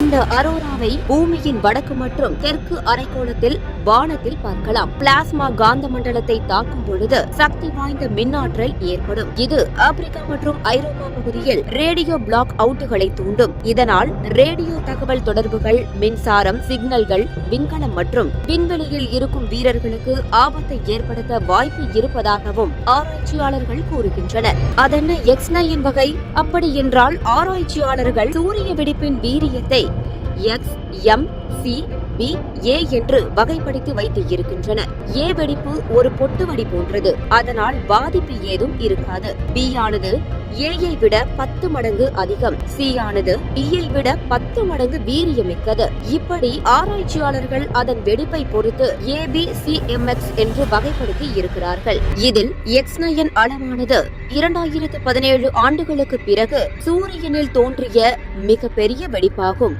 இந்த அரோராவை பூமியின் வடக்கு மற்றும் தெற்கு அரைக்கோளத்தில் வானத்தில் பார்க்கலாம். பிளாஸ்மா காந்த மண்டலத்தை தாக்கும் பொழுது சக்தி வாய்ந்த மின்னாற்றல் ஏற்படும். இது ஆப்பிரிக்கா மற்றும் ஐரோப்பா பகுதியில் ரேடியோ பிளாக் அவுட்டுகளை தூண்டும். இதனால் ரேடியோ தகவல் தொடர்புகள், மின்சாரம், சிக்னல்கள், விண்கலம் மற்றும் விண்வெளியில் இருக்கும் வீரர்களுக்கு ஆபத்தை ஏற்படுத்த வாய்ப்பு இருப்பதாகவும் ஆராய்ச்சியாளர்கள் கூறுகின்றனர். அதென்ன X9 வகை? அப்படி என்றால் ஆராய்ச்சியாளர்கள் சூரிய வெடிப்பின் வீரியத்தை XMCBA என்று வகைப்படுத்தி வைத்து இருக்கின்றனர். A வெடிப்பு ஒரு பொட்டு வடி போன்றது, அதனால் பாதிப்பு ஏதும் இருக்காது. B ஆனது A ஐ விட 10 மடங்கு அதிகம், C ஆனது B ஐ விட 10 மடங்கு வீரியமிக்கது. இப்படி ஆராய்ச்சியாளர்கள் அதன் வெடிப்பை பொறுத்து ABCMX என்று வகைப்படுத்தி இருக்கிறார்கள். இதில் X9 அளவானது 2017 ஆண்டுகளுக்கு பிறகு சூரியனில் தோன்றிய மிகப்பெரிய வெடிப்பாகும்.